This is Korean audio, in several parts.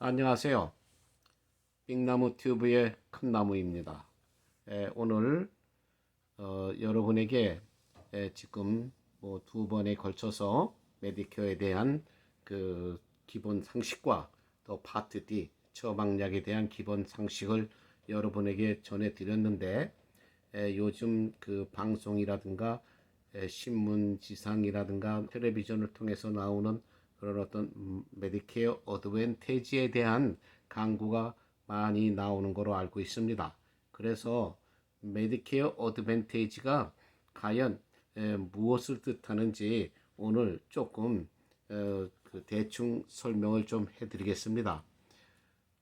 안녕하세요. 빅나무 튜브의 큰나무입니다. 오늘 여러분에게 지금 뭐 두 번에 걸쳐서 메디케어에 대한 그 기본 상식과 또 파트 D 처방약에 대한 기본 상식을 여러분에게 전해드렸는데, 요즘 그 방송이라든가 신문 지상이라든가 텔레비전을 통해서 나오는 그런 어떤 메디케어 어드밴티지에 대한 광고가 많이 나오는 거로 알고 있습니다. 그래서 메디케어 어드밴티지가 과연 무엇을 뜻하는지 오늘 조금 그 대충 설명을 좀 해드리겠습니다.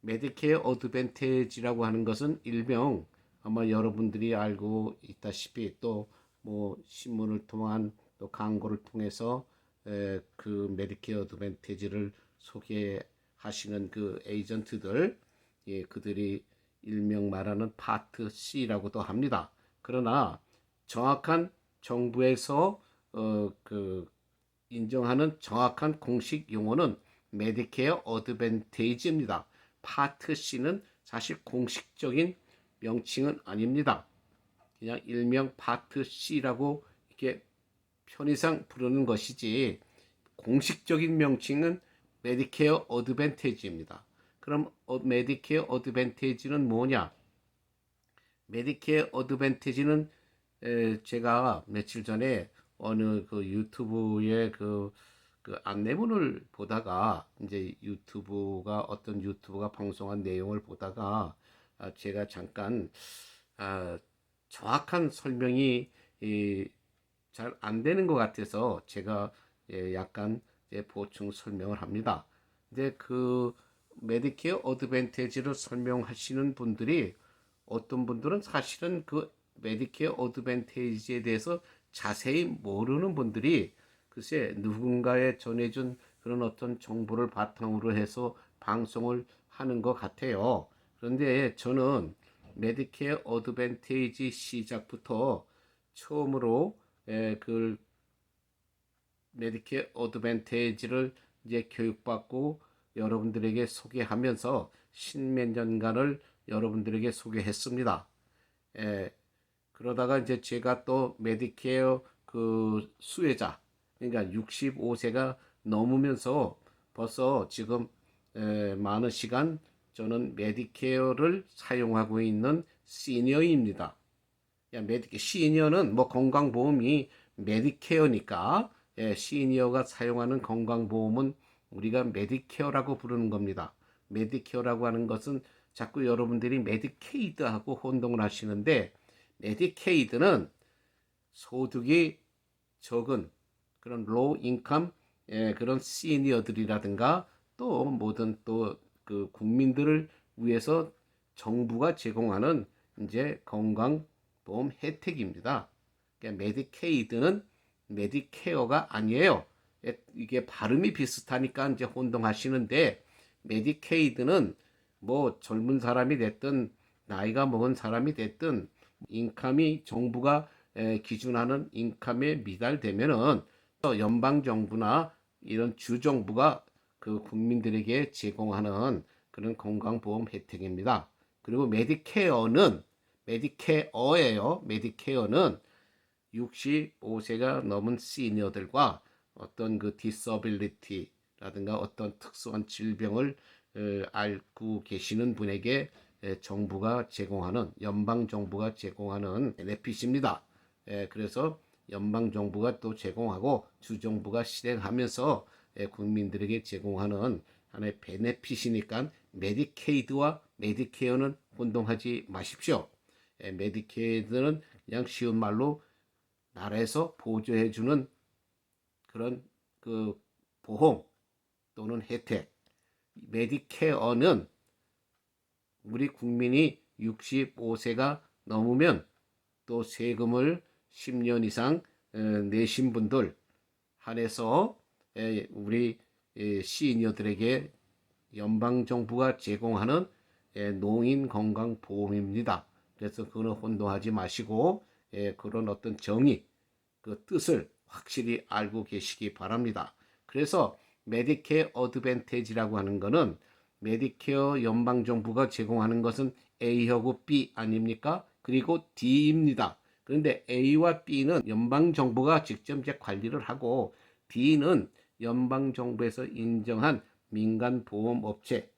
메디케어 어드밴티지라고 하는 것은 일명 아마 여러분들이 알고 있다시피 또 뭐 신문을 통한 또 광고를 통해서 그 메디케어 어드밴티지를 소개하시는 그 에이전트들, 그들이 일명 말하는 파트 C라고도 합니다. 그러나 정확한 정부에서 그 인정하는 정확한 공식 용어는 메디케어 어드밴티지입니다. 파트 C는 사실 공식적인 명칭은 아닙니다. 그냥 일명 파트 C라고 이렇게 편의상 부르는 것이지 공식적인 명칭은 메디케어 어드밴티지입니다. 그럼 메디케어 어드밴티지는 뭐냐? 메디케어 어드밴티지는 제가 며칠 전에 어느 그 유튜브의 그 안내문을 보다가 이제 어떤 유튜브가 방송한 내용을 보다가 제가 잠깐 아, 정확한 설명이 잘 안 되는 것 같아서 제가 약간 보충 설명을 합니다. 근데 그 메디케어 어드밴티지를 설명하시는 분들이 어떤 분들은 사실은 그 메디케어 어드밴티지에 대해서 자세히 모르는 분들이 글쎄 누군가에 전해준 그런 어떤 정보를 바탕으로 해서 방송을 하는 것 같아요. 그런데 저는 메디케어 어드밴티지 시작부터 처음으로 그 메디케어 어드밴티지를 이제 교육받고 여러분들에게 소개하면서 십몇 년간을 여러분들에게 소개했습니다. 에, 그러다가 이제 제가 또 메디케어 그 수혜자, 그러니까 65세가 넘으면서 벌써 지금 많은 시간 저는 메디케어를 사용하고 있는 시니어입니다. 시니어는 뭐 건강보험이 메디케어니까, 시니어가 사용하는 건강보험은 우리가 메디케어라고 부르는 겁니다. 메디케어라고 하는 것은 자꾸 여러분들이 메디케이드하고 혼동을 하시는데, 메디케이드는 소득이 적은 그런 로우 인컴 그런 시니어들이라든가 또 모든 또 그 국민들을 위해서 정부가 제공하는 이제 건강보험 혜택입니다. 그러니까 메디케이드는 메디케어가 아니에요. 이게 발음이 비슷하니까 이제 혼동하시는데, 메디케이드는 뭐 젊은 사람이 됐든 나이가 먹은 사람이 됐든 인컴이 정부가 기준하는 인컴에 미달되면은 연방 정부나 이런 주 정부가 그 국민들에게 제공하는 그런 건강보험 혜택입니다. 그리고 메디케어예요. 메디케어는 65세가 넘은 시니어들과 어떤 그 디서빌리티라든가 어떤 특수한 질병을 앓고 계시는 분에게 정부가 제공하는, 연방 정부가 제공하는 베네핏입니다. 그래서 연방 정부가 또 제공하고 주 정부가 실행하면서 국민들에게 제공하는 하나의 베네핏이니까 메디케이드와 메디케어는 혼동하지 마십시오. 메디케이드는 그냥 쉬운 말로 나라에서 보조해주는 그런 그 보험 또는 혜택. 메디케어는 우리 국민이 65세가 넘으면 또 세금을 10년 이상 내신 분들 한해서 우리 시니어들에게 연방정부가 제공하는 농인건강보험입니다. 그래서 그거는 혼동하지 마시고 그런 어떤 정의, 그 뜻을 확실히 알고 계시기 바랍니다. 그래서 메디케어 어드밴티지라고 하는 거는 메디케어 연방정부가 제공하는 것은 A하고 B 아닙니까? 그리고 D입니다. 그런데 A와 B는 연방정부가 직접 이제 관리를 하고, D는 연방정부에서 인정한 민간보험업체,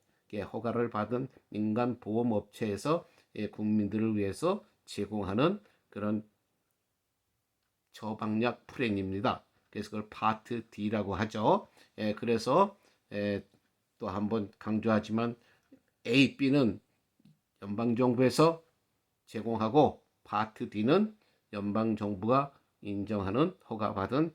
허가를 받은 민간보험업체에서 국민들을 위해서 제공하는 그런 처방약 프랜입니다. 그래서 그걸 파트 D라고 하죠. 그래서 또 한번 강조하지만 A, B는 연방정부에서 제공하고, 파트 D는 연방정부가 인정하는 허가받은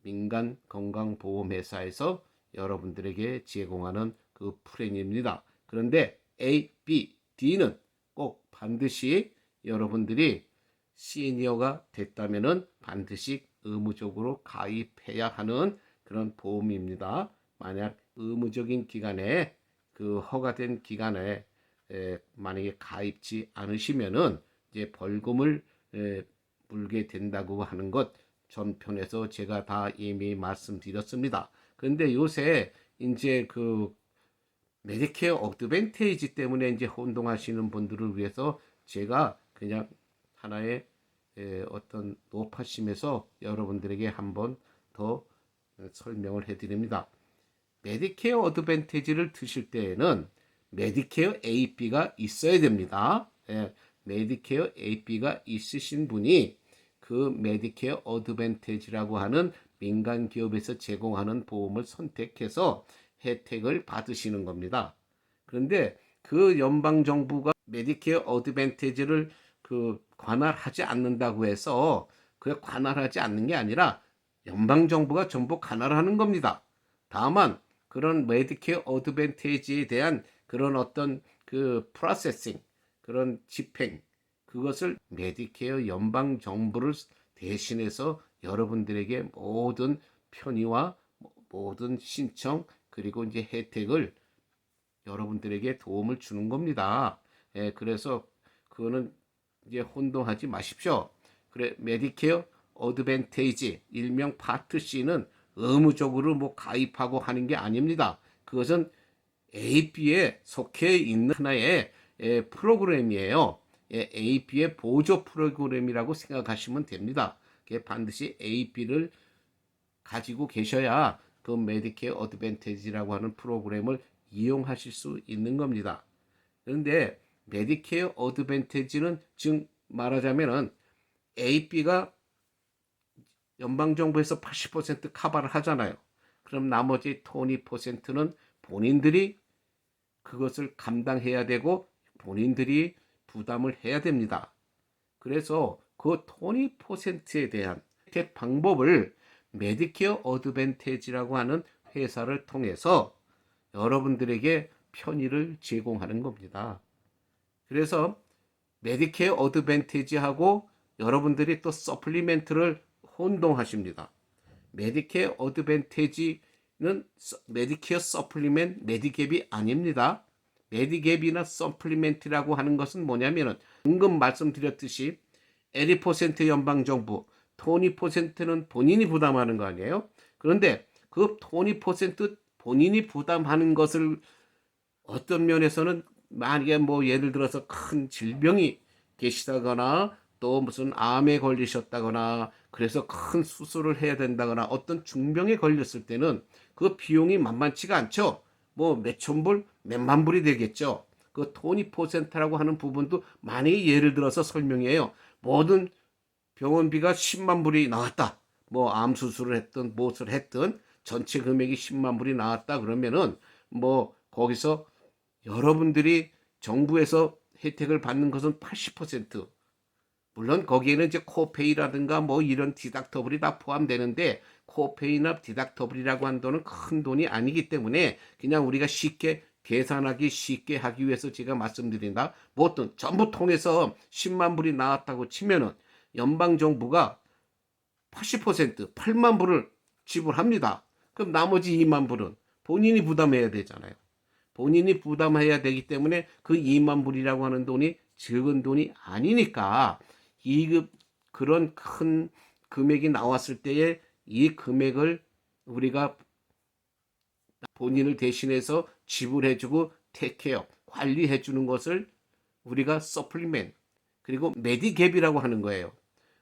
민간 건강보험회사에서 여러분들에게 제공하는 그 프랜입니다. 그런데 A, B, D는 꼭 반드시 여러분들이 시니어가 됐다면 반드시 의무적으로 가입해야 하는 그런 보험입니다. 만약 의무적인 기간에, 그 허가된 기간에 만약에 가입지 않으시면은 이제 벌금을 물게 된다고 하는 것 전편에서 제가 다 이미 말씀드렸습니다. 그런데 요새 이제 그 메디케어 어드밴테이지 때문에 이제 혼동하시는 분들을 위해서 제가 그냥 하나의 어떤 노파심에서 여러분들에게 한번 더 설명을 해드립니다. 메디케어 어드밴티지를 드실 때에는 메디케어 AB가 있어야 됩니다. 메디케어 AB가 있으신 분이 그 메디케어 어드밴티지라고 하는 민간 기업에서 제공하는 보험을 선택해서 혜택을 받으시는 겁니다. 그런데 그 연방 정부가 메디케어 어드밴티지를 그 관할하지 않는다고 해서, 그 관할하지 않는 게 아니라 연방 정부가 전부 관할하는 겁니다. 다만 그런 메디케어 어드밴티지에 대한 그런 어떤 그 프로세싱, 그런 집행, 그것을 메디케어 연방 정부를 대신해서 여러분들에게 모든 편의와 모든 신청, 그리고 이제 혜택을 여러분들에게 도움을 주는 겁니다. 그래서 그거는 이제 혼동하지 마십시오. 그래, 메디케어 어드밴테이지, 일명 파트 C는 의무적으로 뭐 가입하고 하는 게 아닙니다. 그것은 AP에 속해 있는 하나의 프로그램이에요. AP의 보조 프로그램이라고 생각하시면 됩니다. 반드시 AP를 가지고 계셔야 그 메디케어 어드밴티지라고 하는 프로그램을 이용하실 수 있는 겁니다. 그런데 메디케어 어드밴티지는 즉 말하자면은 AP가 연방정부에서 80% 커버를 하잖아요. 그럼 나머지 20%는 본인들이 그것을 감당해야 되고 본인들이 부담을 해야 됩니다. 그래서 그 20%에 대한 혜택 방법을 메디케어 어드밴티지라고 하는 회사를 통해서 여러분들에게 편의를 제공하는 겁니다. 그래서 메디케어 어드밴티지하고 여러분들이 또 서플리멘트를 혼동하십니다. 메디케어 어드밴티지는 메디케어 서플리멘트, 메디갭이 아닙니다. 메디갭이나 서플리멘트라고 하는 것은 뭐냐면은 방금 말씀드렸듯이 80% 연방정부, 20%는 본인이 부담하는 거 아니에요? 그런데 그 20% 본인이 부담하는 것을 어떤 면에서는 만약에 뭐 예를 들어서 큰 질병이 계시다거나 또 무슨 암에 걸리셨다거나 그래서 큰 수술을 해야 된다거나 어떤 중병에 걸렸을 때는 그 비용이 만만치가 않죠. 뭐 몇천 불, 몇만 불이 되겠죠. 그 20%라고 하는 부분도 만약에 예를 들어서 설명해요. 모든 병원비가 10만 불이 나왔다. 뭐 암 수술을 했든 무엇을 했든 전체 금액이 10만 불이 나왔다 그러면은 뭐 거기서 여러분들이 정부에서 혜택을 받는 것은 80%. 물론 거기에는 이제 코페이라든가 뭐 이런 디덕터블이 다 포함되는데, 코페이나 디덕터블이라고 하는 돈은 큰 돈이 아니기 때문에 그냥 우리가 쉽게 계산하기 쉽게 하기 위해서 제가 말씀드린다. 뭐 어떤 전부 통해서 10만 불이 나왔다고 치면은 연방 정부가 80% 8만 불을 지불합니다. 그럼 나머지 2만 불은 본인이 부담해야 되잖아요. 본인이 부담해야 되기 때문에 그 2만 불이라고 하는 돈이 적은 돈이 아니니까 그런 큰 금액이 나왔을 때에 이 금액을 우리가 본인을 대신해서 지불해주고 테이크케어, 관리해 주는 것을 우리가 서플리멘, 그리고 메디갭이라고 하는 거예요.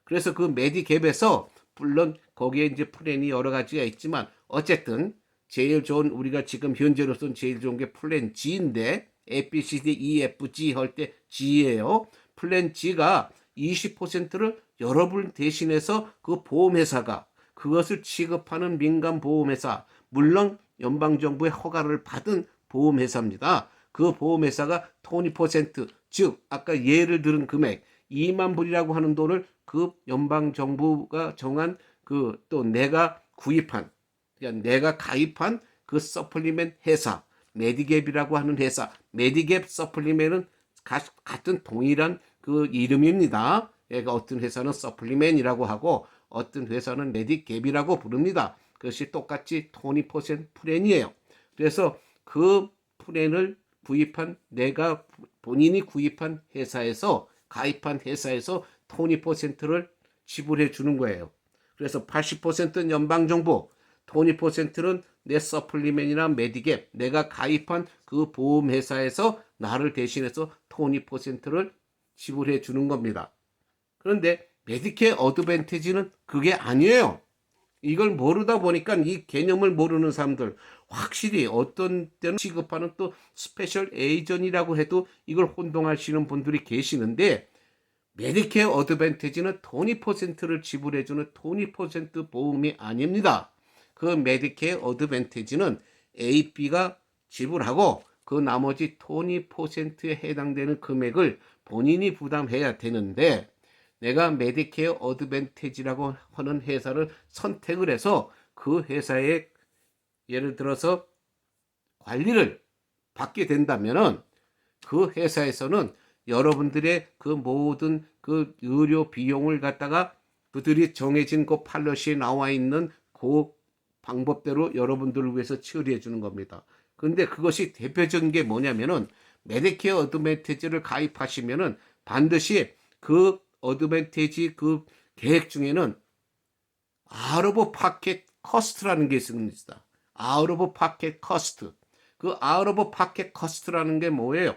그래서 그 메디갭에서 물론 거기에 이제 플랜이 여러 가지가 있지만 어쨌든 제일 좋은, 우리가 지금 현재로서는 제일 좋은 게 플랜 G인데, A, B, C, D, E, F, G 할 때 G예요. 플랜 G가 20%를 여러분 대신해서 그 보험회사가 그것을 취급하는 민간보험회사, 물론 연방정부의 허가를 받은 보험회사입니다. 그 보험회사가 20%, 즉 아까 예를 들은 금액 2만 불이라고 하는 돈을 그 연방정부가 정한 그 또 내가 구입한, 그러니까 내가 가입한 그 서플리멘 회사, 메디갭이라고 하는 회사, 메디갭 서플리멘은 같은 동일한 그 이름입니다. 그러니까 어떤 회사는 서플리멘이라고 하고 어떤 회사는 메디갭이라고 부릅니다. 그것이 똑같이 20% 플랜이에요. 그래서 그 플랜을 구입한, 내가 본인이 구입한 회사에서, 가입한 회사에서 20%를 지불해 주는 거예요. 그래서 80%는 연방정부, 20%는 내 서플리멘이나 메디갭, 내가 가입한 그 보험회사에서 나를 대신해서 20%를 지불해 주는 겁니다. 그런데 메디케어 어드밴티지는 그게 아니에요. 이걸 모르다 보니까, 이 개념을 모르는 사람들, 확실히 어떤 때는 취급하는 또 스페셜 에이전이라고 해도 이걸 혼동하시는 분들이 계시는데, 메디케어 어드밴티지는 20%를 지불해주는 20% 보험이 아닙니다. 그 메디케어 어드밴티지는 AB가 지불하고 그 나머지 20%에 해당되는 금액을 본인이 부담해야 되는데, 내가 메디케어 어드밴티지라고 하는 회사를 선택을 해서 그 회사에 예를 들어서 관리를 받게 된다면은 그 회사에서는 여러분들의 그 모든 그 의료 비용을 갖다가 그들이 정해진 그 팔러시에 나와 있는 그 방법대로 여러분들을 위해서 처리해 주는 겁니다. 근데 그것이 대표적인 게 뭐냐면은, 메디케어 어드밴티지를 가입하시면은 반드시 그 어드밴티지 그 계획 중에는 아웃 오브 파켓 커스트라는 게 있습니다. 아웃 오브 파켓 커스트. 그 아웃 오브 파켓 커스트라는 게 뭐예요?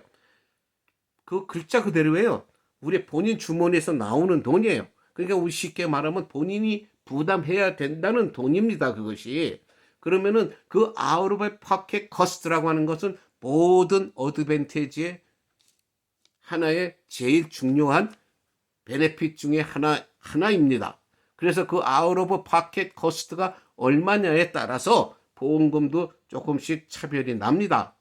그 글자 그대로예요. 우리 본인 주머니에서 나오는 돈이에요. 그러니까 우리 쉽게 말하면 본인이 부담해야 된다는 돈입니다. 그것이. 그러면은 그 아웃 오브 파켓 커스트라고 하는 것은 모든 어드밴티지의 하나의 제일 중요한 베네핏 중에 하나입니다. 그래서 그 아웃 오브 파켓 코스트가 얼마냐에 따라서 보험금도 조금씩 차별이 납니다.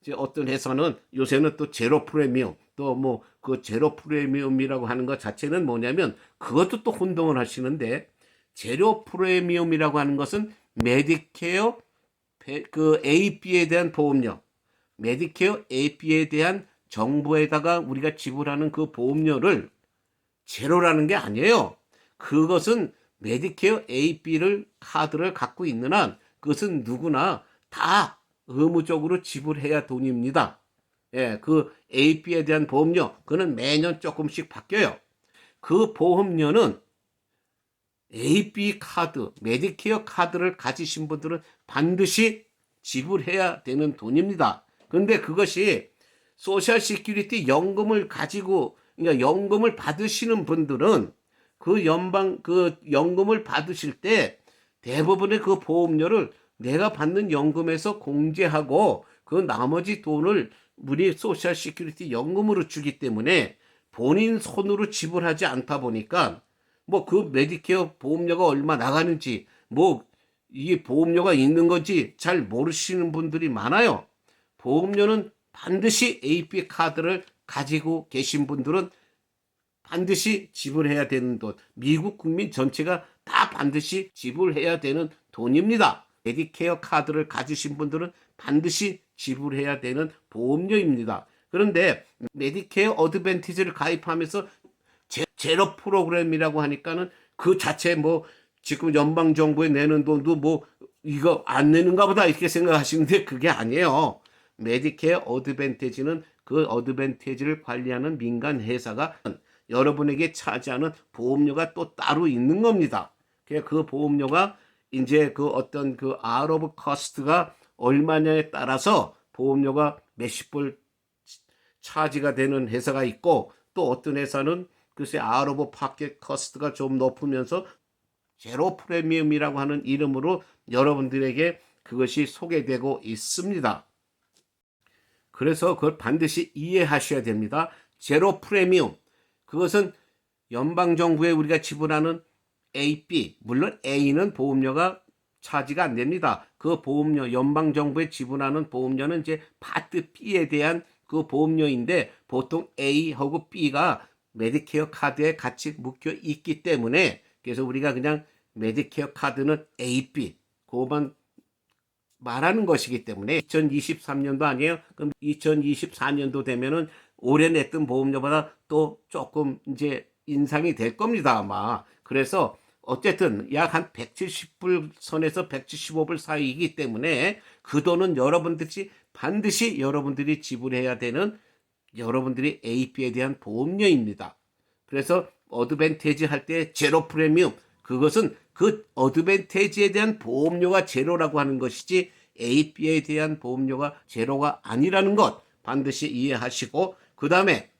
이제 어떤 회사는 요새는 또 제로 프리미엄, 또 뭐 그 제로 프리미엄이라고 하는 것 자체는 뭐냐면 그것도 또 혼동을 하시는데, 제로 프리미엄이라고 하는 것은 메디케어 그 AB에 대한 보험료, 메디케어 AB에 대한 정부에다가 우리가 지불하는 그 보험료를 제로라는 게 아니에요. 그것은 메디케어 AB를 카드를 갖고 있는 한 그것은 누구나 다 의무적으로 지불해야 돈입니다. 예, 그 AB에 대한 보험료, 그는 매년 조금씩 바뀌어요. 그 보험료는 AB 카드, 메디케어 카드를 가지신 분들은 반드시 지불해야 되는 돈입니다. 그런데 그것이 소셜 시큐리티 연금을 가지고, 그러니까 연금을 받으시는 분들은 그 연금을 받으실 때 대부분의 그 보험료를 내가 받는 연금에서 공제하고 그 나머지 돈을 우리 소셜 시큐리티 연금으로 주기 때문에 본인 손으로 지불하지 않다 보니까 뭐 그 메디케어 보험료가 얼마 나가는지, 뭐 이게 보험료가 있는 건지 잘 모르시는 분들이 많아요. 보험료는 반드시 AB 카드를 가지고 계신 분들은 반드시 지불해야 되는 돈, 미국 국민 전체가 다 반드시 지불해야 되는 돈입니다. 메디케어 카드를 가지신 분들은 반드시 지불해야 되는 보험료입니다. 그런데 메디케어 어드밴티지를 가입하면서 제로 프로그램이라고 하니까는 그 자체 뭐 지금 연방정부에 내는 돈도 뭐 이거 안 내는가 보다 이렇게 생각하시는데 그게 아니에요. 메디케어 어드밴티지는 그 어드밴티지를 관리하는 민간 회사가 여러분에게 차지하는 보험료가 또 따로 있는 겁니다. 그 보험료가 이제 그 어떤 그 아웃 오브 커스트가 얼마냐에 따라서 보험료가 몇십 불 차지가 되는 회사가 있고, 또 어떤 회사는 글쎄 아웃 오브 파켓 커스트가 좀 높으면서 제로 프리미엄이라고 하는 이름으로 여러분들에게 그것이 소개되고 있습니다. 그래서 그걸 반드시 이해하셔야 됩니다. 제로 프리미엄, 그것은 연방정부에 우리가 지불하는 AB, 물론 A는 보험료가 차지가 안 됩니다. 그 보험료, 연방정부에 지불하는 보험료는 이제 파트 B에 대한 그 보험료인데, 보통 A하고 B가 메디케어 카드에 같이 묶여 있기 때문에, 그래서 우리가 그냥 메디케어 카드는 AB, 그것만 말하는 것이기 때문에 2023년도 아니에요. 그럼 2024년도 되면은 올해 냈던 보험료보다 또 조금 이제 인상이 될 겁니다, 아마. 그래서 어쨌든 약 한 170불 선에서 175불 사이이기 때문에 그 돈은 여러분들이 반드시 여러분들이 지불해야 되는 여러분들이 AP에 대한 보험료입니다. 그래서 어드밴티지 할 때 제로 프리미엄, 그것은 그 어드밴티지에 대한 보험료가 제로라고 하는 것이지 AP에 대한 보험료가 제로가 아니라는 것 반드시 이해하시고, 그 다음에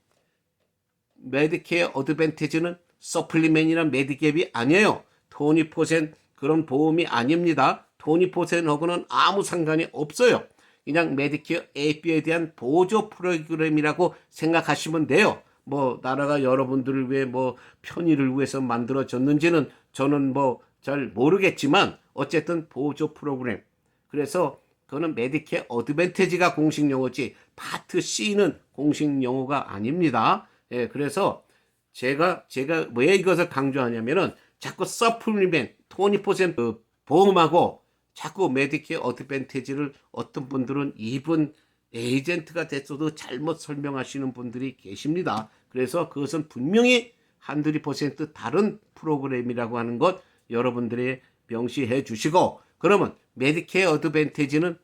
메디케어 어드밴티지는 서플리멘이나 메디갭이 아니에요. 20% 그런 보험이 아닙니다. 20%하고는 아무 상관이 없어요. 그냥 메디케어 AP에 대한 보조 프로그램이라고 생각하시면 돼요. 뭐 나라가 여러분들을 위해 뭐 편의를 위해서 만들어졌는지는 저는 뭐 잘 모르겠지만 어쨌든 보조 프로그램. 그래서 그거는 메디케어 어드밴티지가 공식 용어지 파트 C는 공식 용어가 아닙니다. 예, 그래서 제가 왜 이것을 강조하냐면은 자꾸 서플리멘 20% 보험하고 자꾸 메디케어 어드밴티지를 어떤 분들은 이분 에이전트가 됐어도 잘못 설명하시는 분들이 계십니다. 그래서 그것은 분명히 100% 다른 프로그램이라고 하는 것 여러분들이 명시해 주시고, 그러면 메디케어 어드밴티지는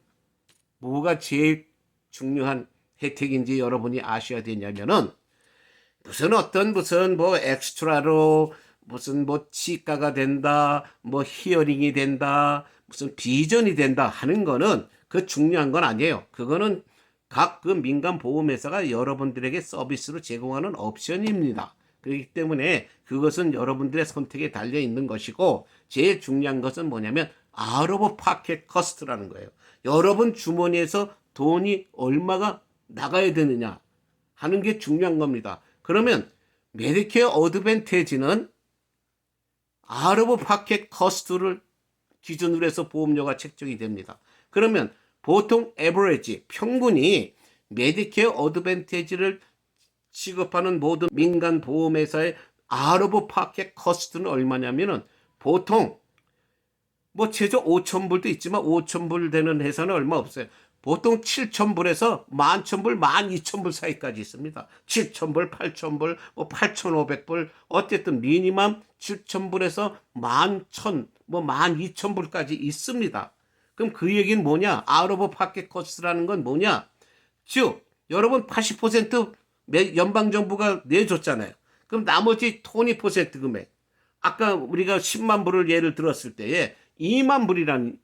뭐가 제일 중요한 혜택인지 여러분이 아셔야 되냐면은, 무슨 뭐 엑스트라로 무슨 뭐 치과가 된다, 뭐 히어링이 된다, 무슨 비전이 된다 하는 거는 그 중요한 건 아니에요. 그거는 각 그 민간 보험회사가 여러분들에게 서비스로 제공하는 옵션입니다. 그렇기 때문에 그것은 여러분들의 선택에 달려 있는 것이고, 제일 중요한 것은 뭐냐면 아웃 오브 파켓 커스트라는 거예요. 여러분 주머니에서 돈이 얼마가 나가야 되느냐 하는 게 중요한 겁니다. 그러면 메디케어 어드밴티지는 아웃 오브 파켓 커스트를 기준으로 해서 보험료가 책정이 됩니다. 그러면 보통 에버리지 평균이 메디케어 어드밴티지를 취급하는 모든 민간 보험회사의 아웃 오브 파켓 커스트는 얼마냐면은, 보통 뭐 최저 5,000불도 있지만 5,000불 되는 회사는 얼마 없어요. 보통 7,000불에서 11,000불, 12,000불 사이까지 있습니다. 7,000불, 8,000불, 뭐 8,500불, 어쨌든 미니멈 7,000불에서 11,000, 뭐 12,000불까지 있습니다. 그럼 그 얘기는 뭐냐? 아웃 오브 파켓 코스트라는 건 뭐냐? 즉, 여러분 80% 연방정부가 내줬잖아요. 그럼 나머지 20% 금액. 아까 우리가 10만 불을 예를 들었을 때에 2만 불은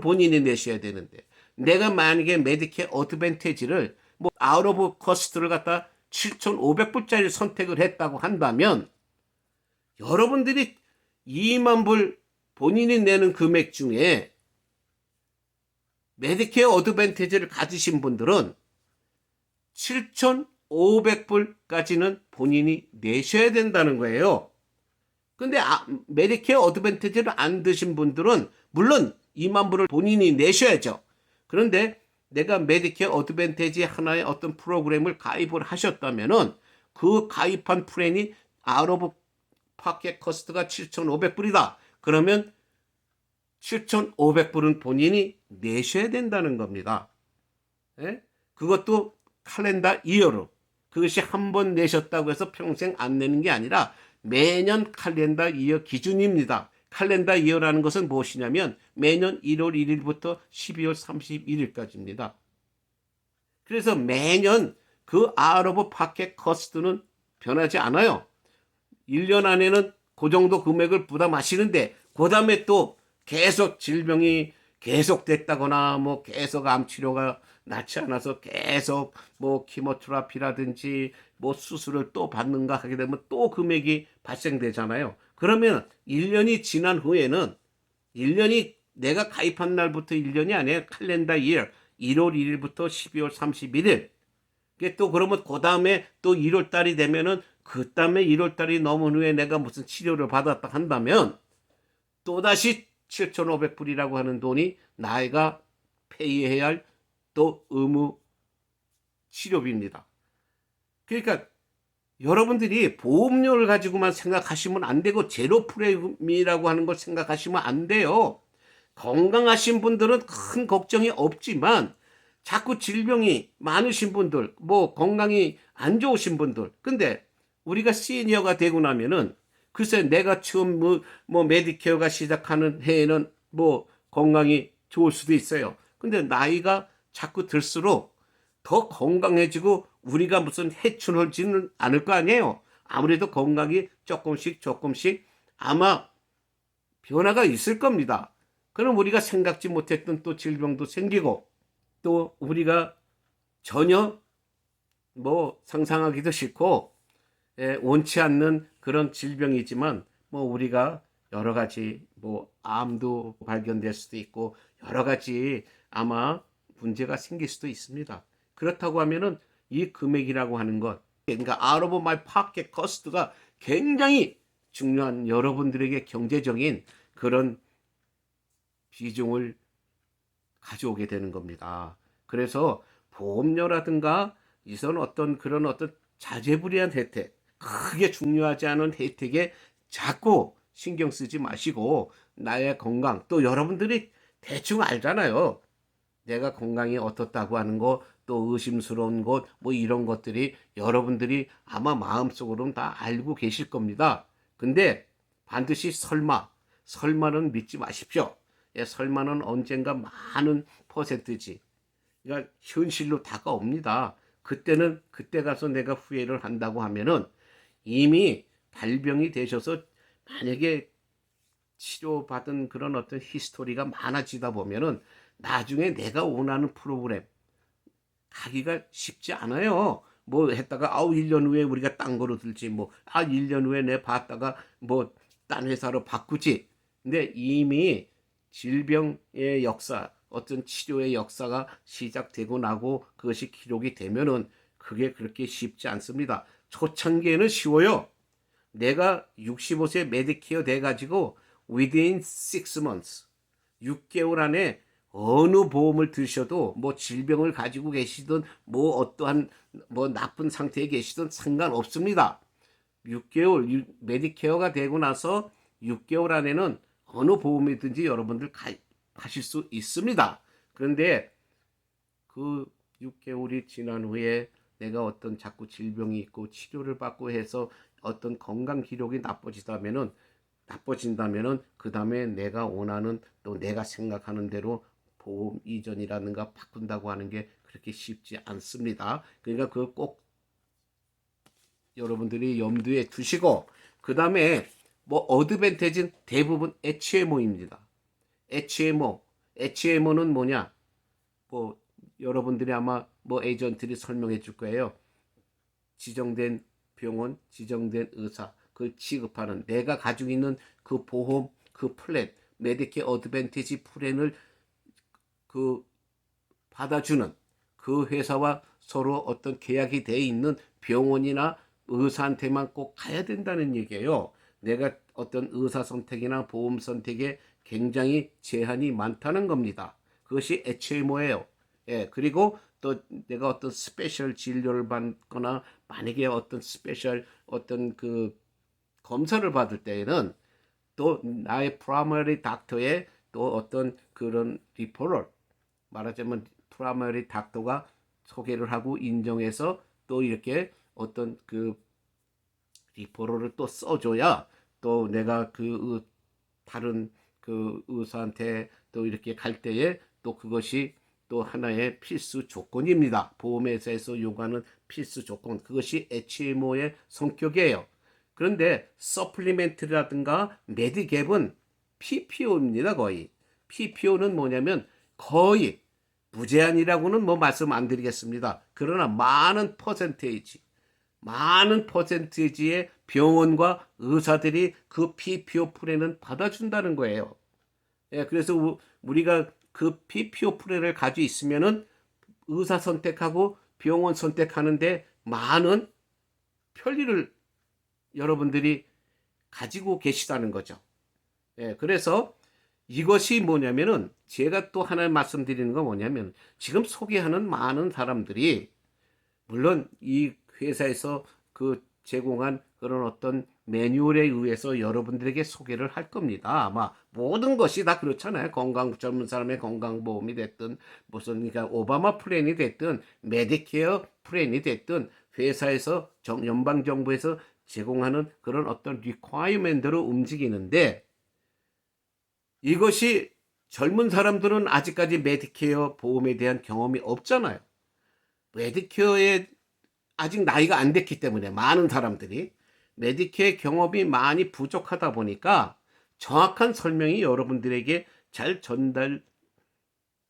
본인이 내셔야 되는데, 내가 만약에 메디케어 어드밴티지를 뭐 아웃 오브 코스트를 갖다 7,500불짜리 선택을 했다고 한다면, 여러분들이 2만 불 본인이 내는 금액 중에 메디케어 어드밴티지를 가지신 분들은 7,500불까지는 본인이 내셔야 된다는 거예요. 근데 메디케어 어드밴티지를 안 드신 분들은 물론 2만 불을 본인이 내셔야죠. 그런데 내가 메디케어 어드밴티지 하나의 어떤 프로그램을 가입을 하셨다면은 그 가입한 플랜이 아웃 오브 파켓 코스트가 7,500불이다. 그러면 7,500불은 본인이 내셔야 된다는 겁니다. 예? 그것도 칼렌더 이어로. 그것이 한 번 내셨다고 해서 평생 안 내는 게 아니라 매년 칼렌더 이어 기준입니다. 칼렌더 이어라는 것은 무엇이냐면 매년 1월 1일부터 12월 31일까지입니다. 그래서 매년 그 아웃 오브 파켓 코스트는 변하지 않아요. 1년 안에는 그 정도 금액을 부담하시는데, 그 다음에 또 계속 질병이 계속됐다거나 뭐 계속 암 치료가 낫지 않아서 계속 뭐 키모테라피라든지 뭐 수술을 또 받는가 하게 되면 또 금액이 발생되잖아요. 그러면 1년이 지난 후에는 1년이 내가 가입한 날부터 1년이 아니에요. 칼렌더 1월 1일부터 12월 31일. 또 그러면 그 다음에 또 1월 달이 되면은 그 다음에 1월 달이 넘은 후에 내가 무슨 치료를 받았다 한다면 또다시 7,500불이라고 하는 돈이 나이가 페이해야 할 또 의무 치료비입니다. 그러니까 여러분들이 보험료를 가지고만 생각하시면 안 되고 제로 프리미라고 하는 걸 생각하시면 안 돼요. 건강하신 분들은 큰 걱정이 없지만 자꾸 질병이 많으신 분들, 뭐 건강이 안 좋으신 분들, 근데 우리가 시니어가 되고 나면은 글쎄 내가 처음 뭐 메디케어가 시작하는 해에는 뭐 건강이 좋을 수도 있어요. 근데 나이가 자꾸 들수록 더 건강해지고 우리가 무슨 해충하지는 않을 거 아니에요. 아무래도 건강이 조금씩 아마 변화가 있을 겁니다. 그럼 우리가 생각지 못했던 또 질병도 생기고 또 우리가 전혀 뭐 상상하기도 싫고 원치 않는 그런 질병이지만 뭐 우리가 여러 가지 뭐 암도 발견될 수도 있고 여러 가지 아마 문제가 생길 수도 있습니다. 그렇다고 하면은 이 금액이라고 하는 것, 그러니까 out of my pocket cost가 굉장히 중요한 여러분들에게 경제적인 그런 비중을 가져오게 되는 겁니다. 그래서 보험료라든가 이런 어떤 그런 어떤 자재불이한 혜택, 크게 중요하지 않은 혜택에 자꾸 신경 쓰지 마시고 나의 건강, 또 여러분들이 대충 알잖아요. 내가 건강이 어떻다고 하는 거, 또 의심스러운 것, 뭐 이런 것들이 여러분들이 아마 마음속으로는 다 알고 계실 겁니다. 근데 반드시 설마는 믿지 마십시오. 설마는 언젠가 많은 퍼센트지. 그러니까 현실로 다가옵니다. 그때는 그때 가서 내가 후회를 한다고 하면은 이미 발병이 되셔서 만약에 치료받은 그런 어떤 히스토리가 많아지다 보면은 나중에 내가 원하는 프로그램 가기가 쉽지 않아요. 뭐 했다가 1년 후에 우리가 딴 거로 들지 뭐 1년 후에 내 봤다가 뭐 딴 회사로 바꾸지. 근데 이미 질병의 역사, 어떤 치료의 역사가 시작되고 나고 그것이 기록이 되면은 그게 그렇게 쉽지 않습니다. 초창기에는 쉬워요. 내가 65세 메디케어 돼가지고 within 6 months, 6개월 안에 어느 보험을 드셔도 뭐 질병을 가지고 계시든 뭐 어떠한 뭐 나쁜 상태에 계시든 상관없습니다. 6개월 메디케어가 되고 나서 6개월 안에는 어느 보험이든지 여러분들 가실 수 있습니다. 그런데 그 6개월이 지난 후에 내가 어떤 자꾸 질병이 있고 치료를 받고 해서 어떤 건강 기록이 나빠진다면은 그 다음에 내가 원하는 또 내가 생각하는 대로 보험 이전이라든가 바꾼다고 하는 게 그렇게 쉽지 않습니다. 그러니까 그 꼭 여러분들이 염두에 두시고 그 다음에 뭐 어드밴티지는 대부분 HMO입니다. HMO는 뭐냐? 뭐 여러분들이 아마 뭐 에이전트들이 설명해 줄 거예요. 지정된 병원, 지정된 의사, 그 취급하는 내가 가지고 있는 그 보험, 그 플랜, 메디케어 어드밴티지 플랜을 그 받아주는 그 회사와 서로 어떤 계약이 돼 있는 병원이나 의사한테만 꼭 가야 된다는 얘기예요. 내가 어떤 의사 선택이나 보험 선택에 굉장히 제한이 많다는 겁니다. 그것이 HMO예요. 예, 그리고 또 내가 어떤 스페셜 진료를 받거나 만약에 어떤 스페셜 어떤 그 검사를 받을 때에는 또 나의 프라이머리 닥터의 또 어떤 그런 리퍼럴, 말하자면 프라이머리 닥터가 소개를 하고 인정해서 또 이렇게 어떤 그 리퍼럴을 또 써줘야 또 내가 그 다른 그 의사한테 또 이렇게 갈 때에 또 그것이 또 하나의 필수 조건입니다. 보험회사에서 요구하는 필수 조건, 그것이 HMO의 성격이에요. 그런데 서플리멘트라든가 메디갭은 PPO입니다. 거의 PPO는 뭐냐면 거의 무제한이라고는 뭐 말씀 안 드리겠습니다. 그러나 많은 퍼센테이지의 병원과 의사들이 그 PPO 플랜은 받아준다는 거예요. 예, 그래서 우리가 그 PPO 플랜을 가지고 있으면은 의사 선택하고 병원 선택하는데 많은 편리를 여러분들이 가지고 계시다는 거죠. 예, 그래서 이것이 뭐냐면은 제가 또 하나 말씀드리는 건 뭐냐면 지금 소개하는 많은 사람들이 물론 이 회사에서 그 제공한 그런 어떤 매뉴얼에 의해서 여러분들에게 소개를 할 겁니다. 아마 모든 것이 다 그렇잖아요. 젊은 사람의 건강보험이 됐든 무슨 그러니까 오바마 플랜이 됐든 메디케어 플랜이 됐든 회사에서 연방정부에서 제공하는 그런 어떤 리ኳ이어먼트로 움직이는데 이것이 젊은 사람들은 아직까지 메디케어 보험에 대한 경험이 없잖아요. 메디케어에 아직 나이가 안 됐기 때문에 많은 사람들이 메디케어 경험이 많이 부족하다 보니까 정확한 설명이 여러분들에게 잘 전달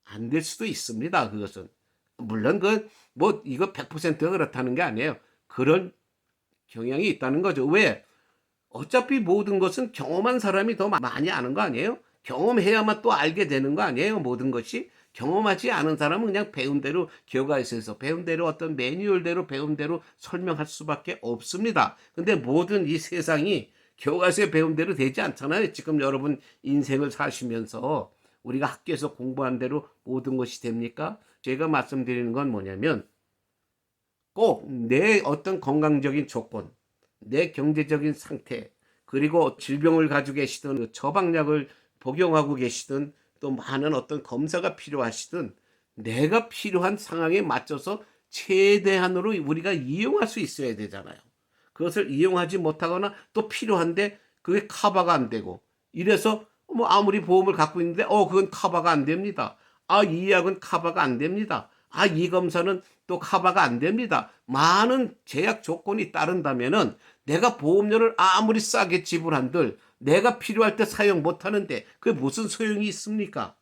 안 될 수도 있습니다. 그것은 물론 뭐 이거 100%가 그렇다는 게 아니에요. 그런 경향이 있다는 거죠. 왜? 어차피 모든 것은 경험한 사람이 더 많이 아는 거 아니에요? 경험해야만 또 알게 되는 거 아니에요? 모든 것이 경험하지 않은 사람은 그냥 배운 대로 교과서에서 배운 대로 어떤 매뉴얼대로 배운 대로 설명할 수밖에 없습니다. 근데 모든 이 세상이 교과서에 배운 대로 되지 않잖아요. 지금 여러분 인생을 사시면서 우리가 학교에서 공부한 대로 모든 것이 됩니까? 제가 말씀드리는 건 뭐냐면 꼭 내 어떤 건강적인 조건, 내 경제적인 상태, 그리고 질병을 가지고 계시든 처방약을 복용하고 계시든 또 많은 어떤 검사가 필요하시든 내가 필요한 상황에 맞춰서 최대한으로 우리가 이용할 수 있어야 되잖아요. 그것을 이용하지 못하거나 또 필요한데 그게 커버가 안 되고 이래서 뭐 아무리 보험을 갖고 있는데 그건 커버가 안 됩니다. 이 약은 커버가 안 됩니다. 이 검사는 또 커버가 안 됩니다. 많은 제약 조건이 따른다면은 내가 보험료를 아무리 싸게 지불한들 내가 필요할 때 사용 못 하는데 그게 무슨 소용이 있습니까?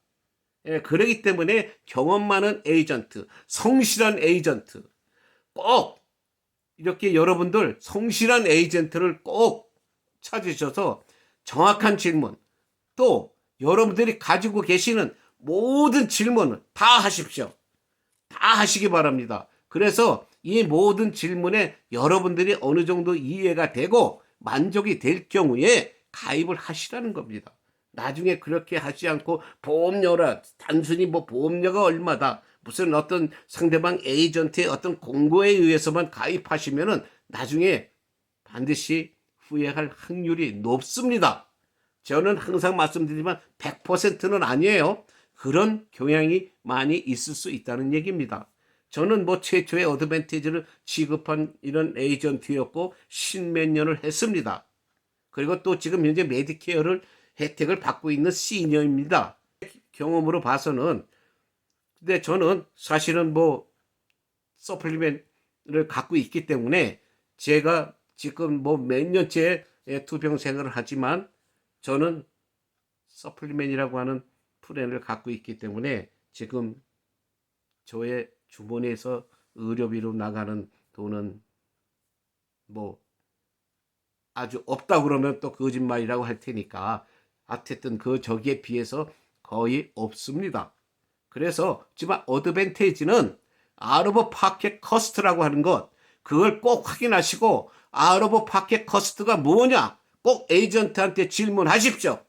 예, 그러기 때문에 경험 많은 에이전트, 성실한 에이전트 꼭 이렇게 여러분들 성실한 에이전트를 꼭 찾으셔서 정확한 질문 또 여러분들이 가지고 계시는 모든 질문을 다 하십시오. 다 하시기 바랍니다. 그래서 이 모든 질문에 여러분들이 어느 정도 이해가 되고 만족이 될 경우에 가입을 하시라는 겁니다. 나중에 그렇게 하지 않고 보험료라 단순히 뭐 보험료가 얼마다 무슨 어떤 상대방 에이전트의 어떤 공고에 의해서만 가입하시면은 나중에 반드시 후회할 확률이 높습니다. 저는 항상 말씀드리지만 100%는 아니에요. 그런 경향이 많이 있을 수 있다는 얘기입니다. 저는 뭐 최초의 어드밴티지를 지급한 이런 에이전트였고 십몇 년을 했습니다. 그리고 또 지금 현재 메디케어를 혜택을 받고 있는 시니어입니다. 경험으로 봐서는 근데 저는 사실은 뭐 서플리멘트를 갖고 있기 때문에 제가 지금 뭐 몇 년째 투병 생활을 하지만 저는 서플리멘이라고 하는 플랜을 갖고 있기 때문에 지금 저의 주머니에서 의료비로 나가는 돈은 뭐 아주 없다 그러면 또 거짓말이라고 할 테니까 어쨌든 저기에 비해서 거의 없습니다. 그래서 지금 어드밴테이지는 out of pocket cost라고 하는 것 그걸 꼭 확인하시고 out of pocket cost가 뭐냐 꼭 에이전트한테 질문하십시오.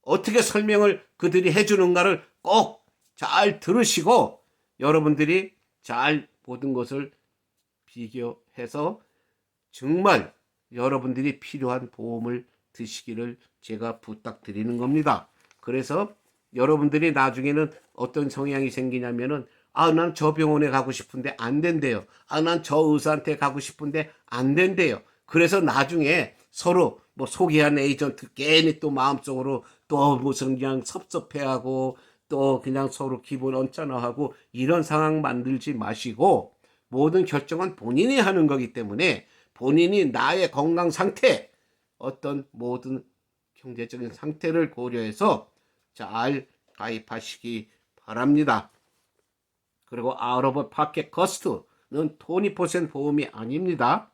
어떻게 설명을 그들이 해주는가를 꼭 잘 들으시고 여러분들이 잘 모든 것을 비교해서 정말 여러분들이 필요한 보험을 드시기를 제가 부탁드리는 겁니다. 그래서 여러분들이 나중에는 어떤 성향이 생기냐면은 난 저 병원에 가고 싶은데 안 된대요. 난 저 의사한테 가고 싶은데 안 된대요. 그래서 나중에 서로 뭐 소개한 에이전트 괜히 또 마음속으로 또 무슨 그냥 섭섭해하고 또 그냥 서로 기분 언짢아하고 이런 상황 만들지 마시고 모든 결정은 본인이 하는 거기 때문에 본인이 나의 건강 상태 어떤 모든 경제적인 상태를 고려해서 잘 가입하시기 바랍니다. 그리고 out of pocket cost는 20% 보험이 아닙니다.